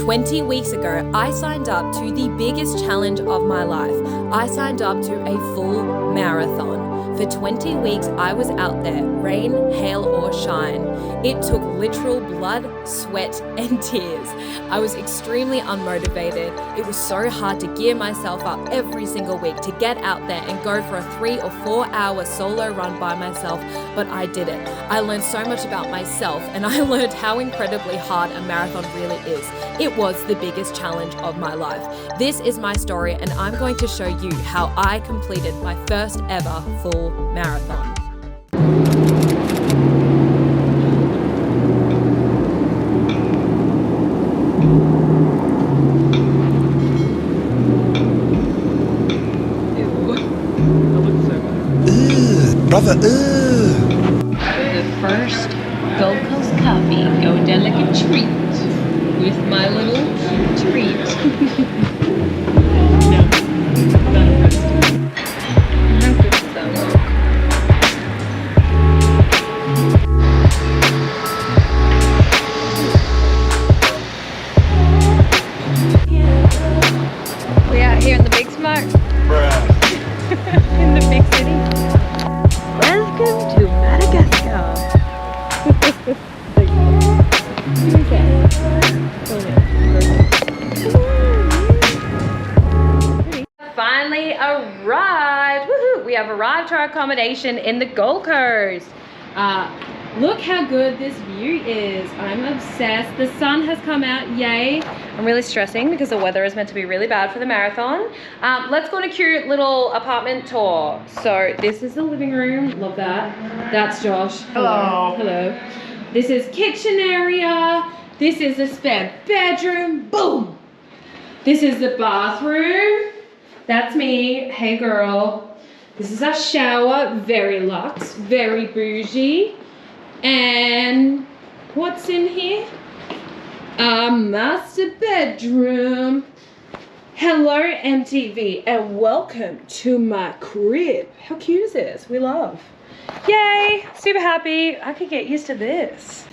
20 weeks ago, I signed up to the biggest challenge of my life. I signed up to a full marathon. For 20 weeks, I was out there, rain, hail, or shine. It took literal blood, sweat, and tears. I was extremely unmotivated. It was so hard to gear myself up every single week to get out there and go for a 3 or 4 hour solo run by myself, but I did it. I learned so much about myself, and I learned how incredibly hard a marathon really is. It was the biggest challenge of my life. This is my story, and I'm going to show you how I completed my first ever full marathon. Brother, The first Gold Coast coffee going down like a treat with my little treat. No, not impressed. How good does that look? We out here in the big smoke. bruh. In the big city. Welcome to Madagascar. Finally arrived. Woohoo! We have arrived to our accommodation in the Gold Coast. Look how good this view is. I'm obsessed. The sun has come out, yay. I'm really stressing because the weather is meant to be really bad for the marathon. Let's go on a cute little apartment tour. So this is the living room, love that. That's Josh. Hello. Hello. This is kitchen area. This is the spare bedroom, boom. This is the bathroom. That's me, hey girl. This is our shower, very luxe, very bougie. And what's in here? Our master bedroom. Hello MTV and welcome to my crib. How cute is this? We love. Yay, super happy. I could get used to this.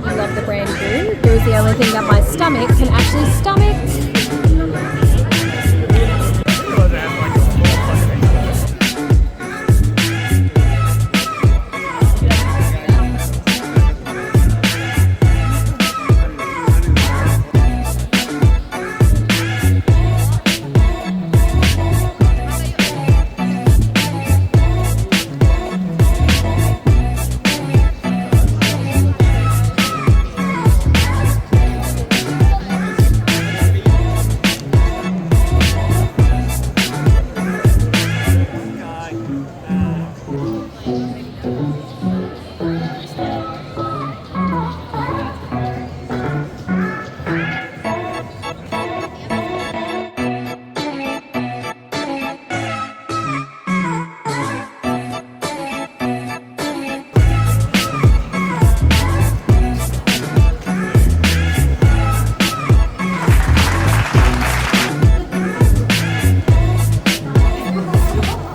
I love the brand new. It was the only thing that my stomach can actually stomach.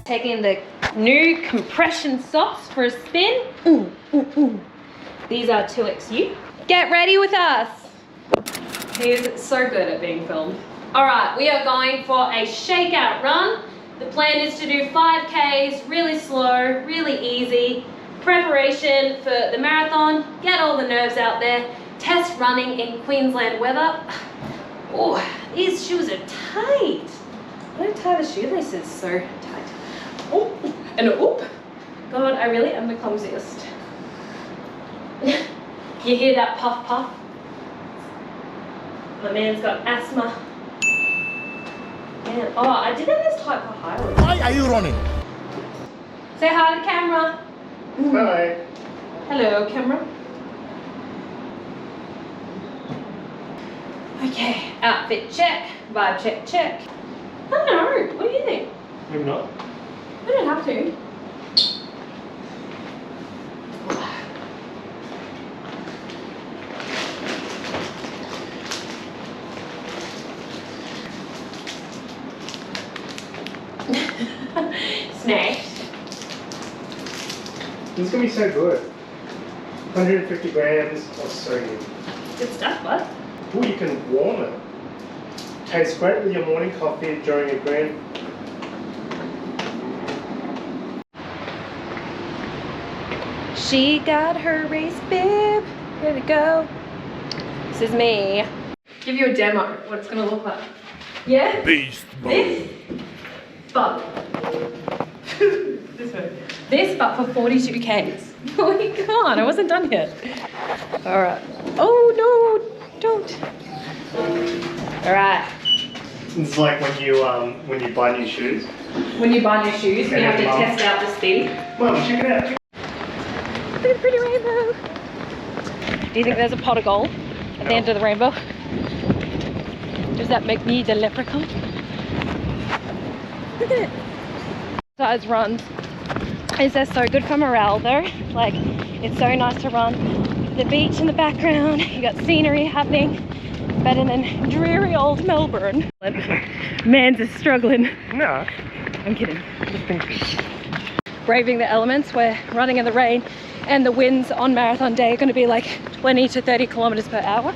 Taking the new compression socks for a spin. These are 2XU. Get ready with us. He's so good at being filmed. All right, we are going for a shakeout run. The plan is to do 5Ks, really slow, really easy. Preparation for the marathon, get all the nerves out there. Test running in Queensland weather. Oh, these shoes are tight. I don't tie the shoelaces so tight. Oh, and oop. God, I really am the clumsiest. You hear that puff puff? My man's got asthma. Man, oh, I didn't have this tight for Highland. Why are you running? Say hi to the camera. Bye. Hello, camera. Okay, outfit check, vibe check, check. I don't know, what do you think? Maybe not. I don't have to. Snacks. This is gonna be so good. 150 grams of sodium. Good stuff, bud. Oh, you can warm it. Tastes great with your morning coffee during a grand. She got her race bib. Ready to go. This is me. Give you a demo what it's gonna look like. Yeah? Beast This, but this way. This, but for 42 Ks. Oh my god, I wasn't done yet. All right. Oh no, don't. All right. It's like when you buy new shoes. When you buy new shoes, you have to Mum. test out the speed. Mum, check it out. Look at the pretty rainbow. Do you think there's a pot of gold at the end of the rainbow? Does that make me the leprechaun? Look at it. Size runs. Is that so good for morale though? Like, it's so nice to run. The beach in the background, you got scenery happening. Better than dreary old Melbourne. Mans is struggling. No. I'm kidding. Just thinking. Braving the elements, we're running in the rain, and the winds on marathon day are going to be like 20 to 30 kilometers per hour.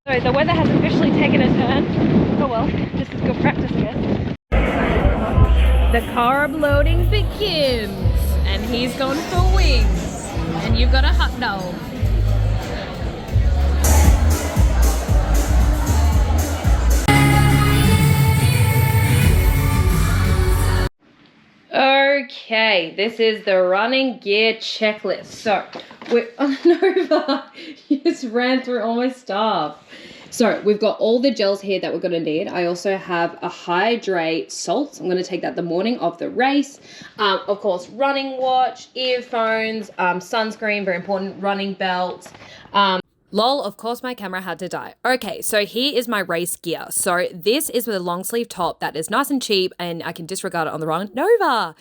So the weather has officially taken a turn. Oh well, this is good practice, I guess. The carb loading begins, and he's going for wings, and you've got a hot dog. Okay, this is the running gear checklist. So we're Nova. You just ran through all my stuff. So we've got all the gels here that we're going to need. I also have a hydrate salt. I'm going to take that the morning of the race. Of course, running watch, earphones, sunscreen, very important, running belt. Lol, of course my camera had to die. Okay, so here is my race gear. So this is with a long sleeve top that is nice and cheap, and I can disregard it on the run. Nova!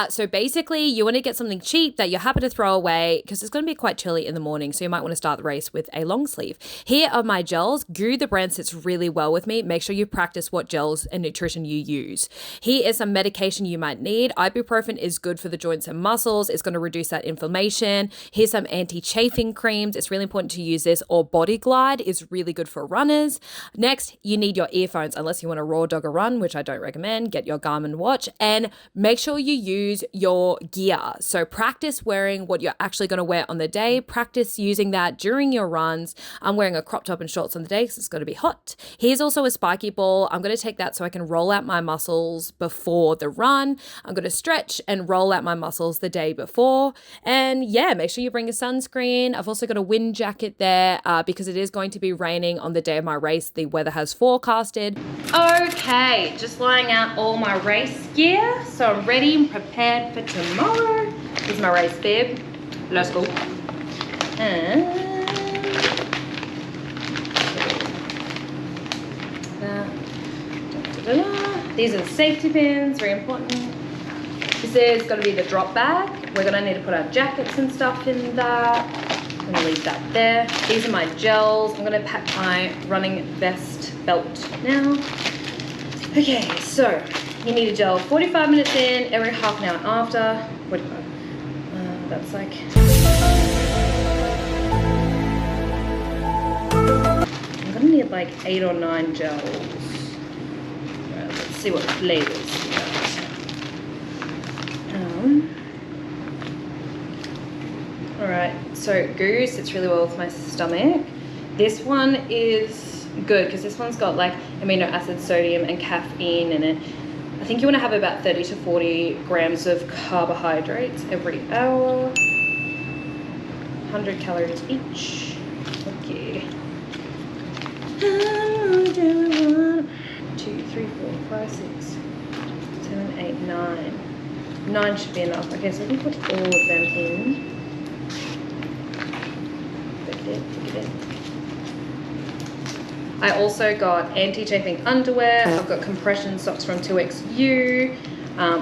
So basically, you want to get something cheap that you're happy to throw away because it's going to be quite chilly in the morning, so you might want to start the race with a long sleeve. Here are my gels. GUYYYYSSS, the brand, sits really well with me. Make sure you practice what gels and nutrition you use. Here is some medication you might need. Ibuprofen is good for the joints and muscles. It's going to reduce that inflammation. Here's some anti-chafing creams. It's really important to use this, or Body Glide is really good for runners. Next, you need your earphones, unless you want to raw dog a run, which I don't recommend. Get your Garmin watch, and make sure you use your gear. So practice wearing what you're actually going to wear on the day. Practice using that during your runs. I'm wearing a crop top and shorts on the day because it's going to be hot. Here's also a spiky ball. I'm going to take that so I can roll out my muscles before the run. I'm going to stretch and roll out my muscles the day before. And yeah, make sure you bring a sunscreen. I've also got a wind jacket there because it is going to be raining on the day of my race. The weather has forecasted. Okay, just laying out all my race gear. So I'm ready and prepared for tomorrow. This is my race bib. Let's go. These are the safety pins, very important. This is going to be the drop bag. We're going to need to put our jackets and stuff in that. I'm going to leave that there. These are my gels. I'm going to pack my running vest belt now. Okay, so you need a gel 45 minutes in, every half an hour after. 45. That's like... I'm going to need like 8 or 9 gels. Right, let's see what flavors we got. Alright, so GUYYYYSSS sits really well with my stomach. This one is good because this one's got like amino acid, sodium, and caffeine in it. I think you want to have about 30 to 40 grams of carbohydrates every hour. 100 calories each. Okay. 1, 2, 3, 4, 5, 6, 7, 8, 9. 9 should be enough. Okay, so I can put all of them in. I also got anti-chafing underwear. I've got compression socks from 2XU.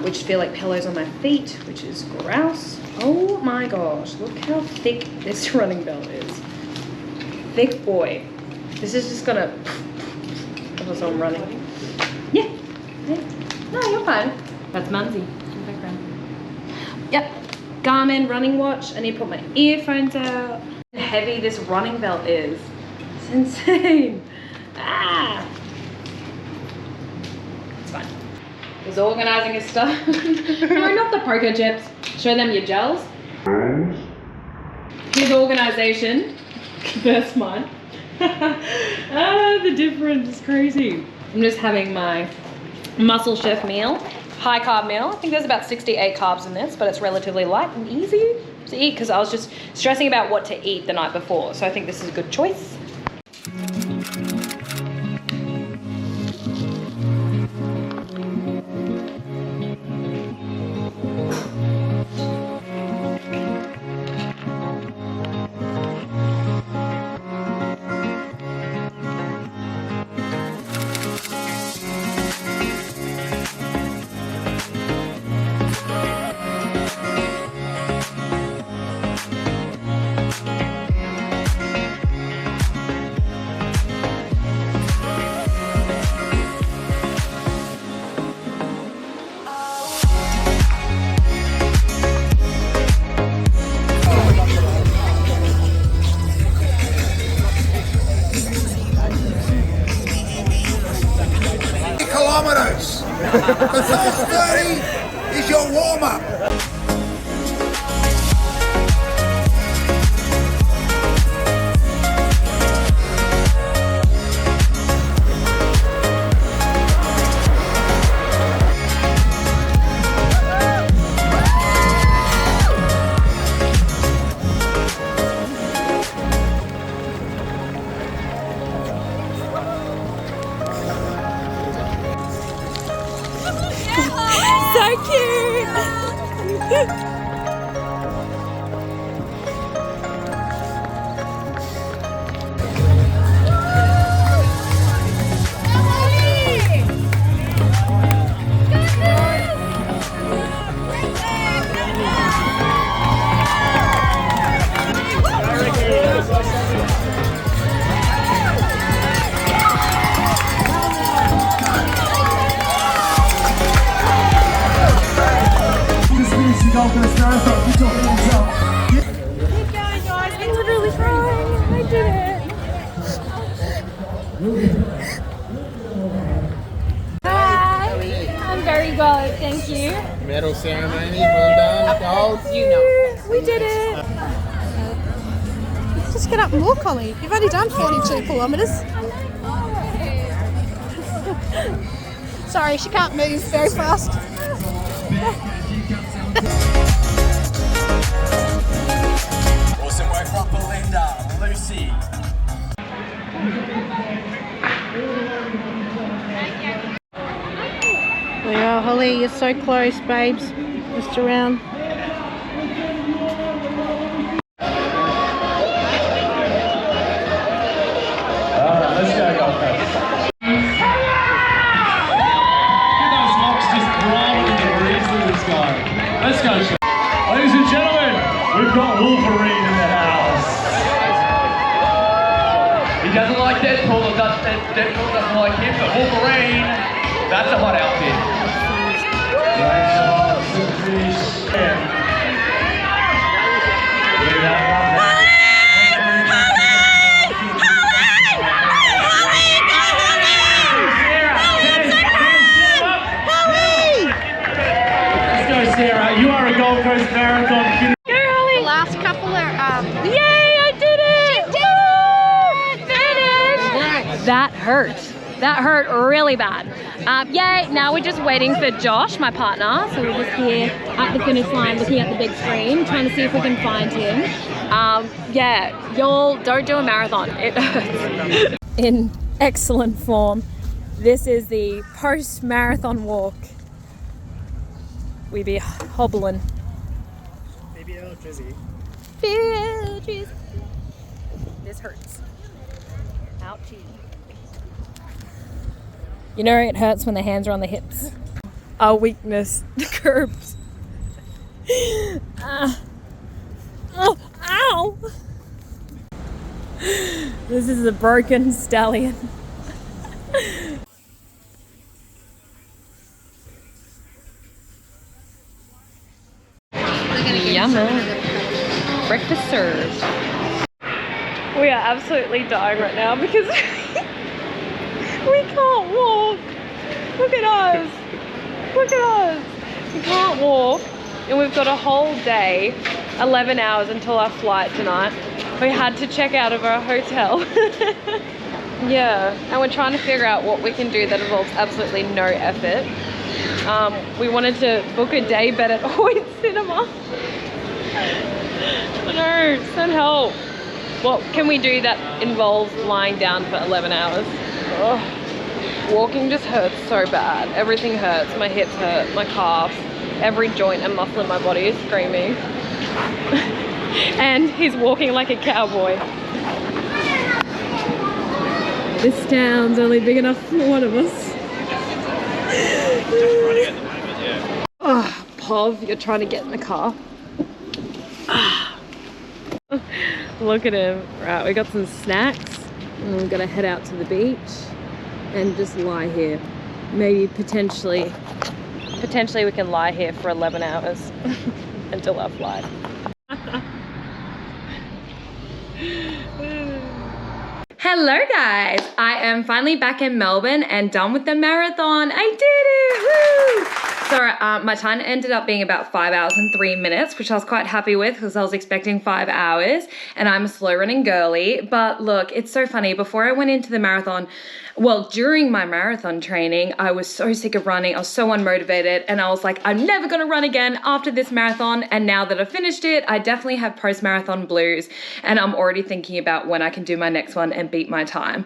which feel like pillows on my feet, which is grouse. Oh my gosh, look how thick this running belt is. Thick boy. This is just gonna as I'm running. Yeah. No, you're fine. That's Munsey in the background. Yep. Garmin running watch. I need to put my earphones out. How heavy this running belt is. It's insane. Ah. It's fine. He's organizing his stuff. No, not the poker chips. Show them your gels. His organization. That's mine. The difference is crazy. I'm just having my Muscle Chef meal. High carb meal. I think there's about 68 carbs in this, but it's relatively light and easy to eat because I was just stressing about what to eat the night before. So I think this is a good choice. Kilometers. The first 30 is your warm-up. So cute! Thank you. Medal ceremony, well done, gold. You know. We did it. Just get up and walk, Holly. You've only done 42 kilometres. Sorry, she can't move very fast. Awesome work from Belinda, Lucy. There you are, Holly. You're so close, babes. Just around. Let's go, Gold Coast. Look at those locks just blowing the breeze through the sky. Let's go, Sean. Ladies and gentlemen, we've got Wolverine in the house. He doesn't like Deadpool, Deadpool doesn't like him, but Wolverine, that's a hot outfit. Sarah, you are a Gold Coast Marathon. The last couple are Yay, I did it! Finished! That hurt. That hurt really bad. Yay, now we're just waiting for Josh, my partner. So we're just here at the finish line looking at the big screen, trying to see if we can find him. Yeah, y'all don't do a marathon. It hurts. In excellent form. This is the post-marathon walk. We be hobbling. Maybe a little drizzy. This hurts. Ouchie. You know it hurts when the hands are on the hips. our weakness, the curbs. Oh, ow! This is a broken stallion. Yummy. Breakfast served. We are absolutely dying right now because we can't walk. Look at us. Look at us. We can't walk. And we've got a whole day, 11 hours until our flight tonight. We had to check out of our hotel. Yeah, and we're trying to figure out what we can do that involves absolutely no effort. We wanted to book a day bed at Hoyt Cinema. No, send help. What can we do that involves lying down for 11 hours? Ugh. Walking just hurts so bad. Everything hurts. My hips hurt, my calves, every joint and muscle in my body is screaming. And he's walking like a cowboy. This town's only big enough for one of us. Oh, Pov, you're trying to get in the car. Look at him. Right, we got some snacks and we're gonna head out to the beach and just lie here. Maybe potentially we can lie here for 11 hours until our flight. Hello guys, I am finally back in Melbourne and done with the marathon. I did it, woo! So my time ended up being about 5 hours and 3 minutes, which I was quite happy with because I was expecting 5 hours and I'm a slow running girly. But look, it's so funny. Before I went into the marathon, well, during my marathon training, I was so sick of running. I was so unmotivated and I was like, I'm never gonna run again after this marathon. And now that I've finished it, I definitely have post-marathon blues and I'm already thinking about when I can do my next one and beat my time.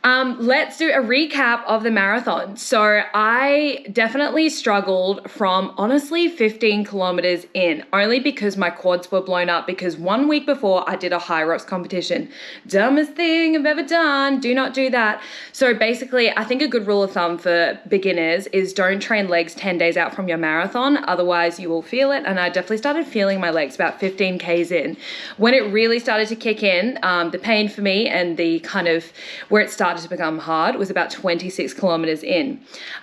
Let's do a recap of the marathon. So I definitely struggled from honestly 15 kilometers in, only because my quads were blown up because 1 week before I did a high rocks competition. Dumbest thing I've ever done. Do not do that. So basically, I think a good rule of thumb for beginners is don't train legs 10 days out from your marathon. Otherwise you will feel it. And I definitely started feeling my legs about 15 Ks in. When it really started to kick in, the pain for me and the kind of where it started to become hard was about 26 kilometers in.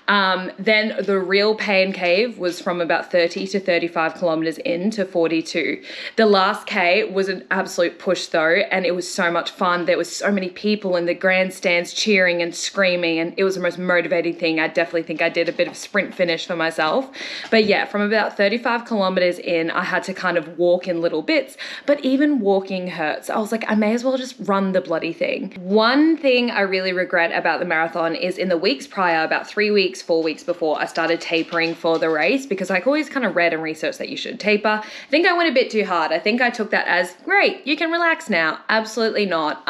Then the real pain cave was from about 30 to 35 kilometers in to 42. The last K was an absolute push though, and it was so much fun. There was so many people in the grandstands cheering and screaming, and it was the most motivating thing. I definitely think I did a bit of sprint finish for myself. But yeah, from about 35 kilometers in, I had to kind of walk in little bits, but even walking hurts. I was like, I may as well just run the bloody thing. One thing I really regret about the marathon is in the weeks prior, about 3 weeks, 4 weeks before, I started tapering for the race because I always kind of read and researched that you should taper. I think I went a bit too hard. I think I took that as, great, you can relax now. Absolutely not.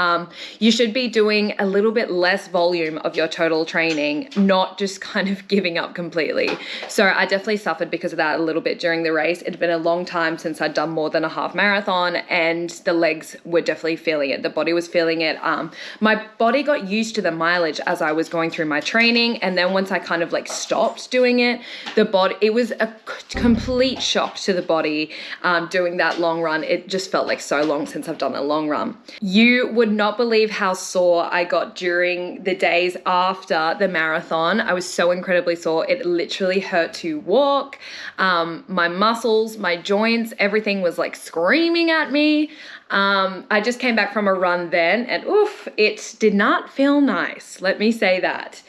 You should be doing a little bit less volume of your total training, not just kind of giving up completely. So I definitely suffered because of that a little bit during the race. It had been a long time since I'd done more than a half marathon and the legs were definitely feeling it. The body was feeling it. My body got used to the mileage as I was going through my training, and then once I kind of like stopped doing it, it was a complete shock to the body doing that long run. It just felt like so long since I've done a long run. You would not believe how sore I got during the days after the marathon. I was so incredibly sore. It literally hurt to walk. My muscles, my joints, everything was like screaming at me. I just came back from a run then and oof, it did not feel nice. Let me say that.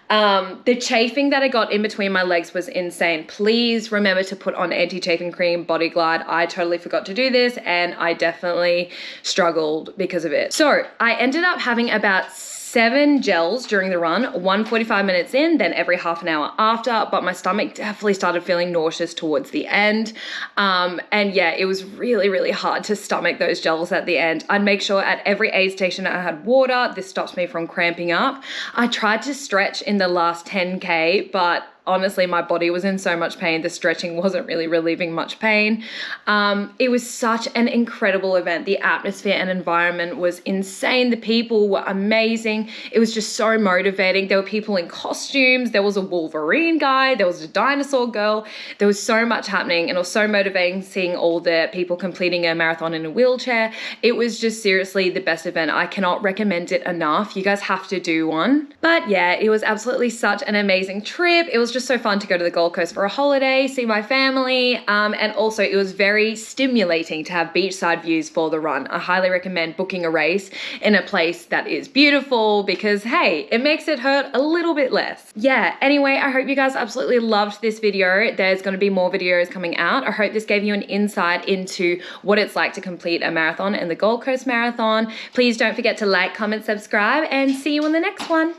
The chafing that I got in between my legs was insane. Please remember to put on anti-chafing cream, Body Glide. I totally forgot to do this and I definitely struggled because of it. So I ended up having about 7 gels during the run, 1 45 minutes in, then every half an hour after, but my stomach definitely started feeling nauseous towards the end. And yeah, it was really, really hard to stomach those gels at the end. I'd make sure at every aid station I had water. This stops me from cramping up. I tried to stretch in the last 10K, but honestly, my body was in so much pain. The stretching wasn't really relieving much pain. It was such an incredible event. The atmosphere and environment was insane. The people were amazing. It was just so motivating. There were people in costumes. There was a Wolverine guy. There was a dinosaur girl. There was so much happening, and it was so motivating seeing all the people completing a marathon in a wheelchair. It was just seriously the best event. I cannot recommend it enough. You guys have to do one. But yeah, it was absolutely such an amazing trip. It was just so fun to go to the Gold Coast for a holiday, see my family, and also it was very stimulating to have beachside views for the run. I highly recommend booking a race in a place that is beautiful because, hey, it makes it hurt a little bit less. Yeah, anyway, I hope you guys absolutely loved this video. There's going to be more videos coming out. I hope this gave you an insight into what it's like to complete a marathon in the Gold Coast Marathon. Please don't forget to like, comment, subscribe, and see you on the next one.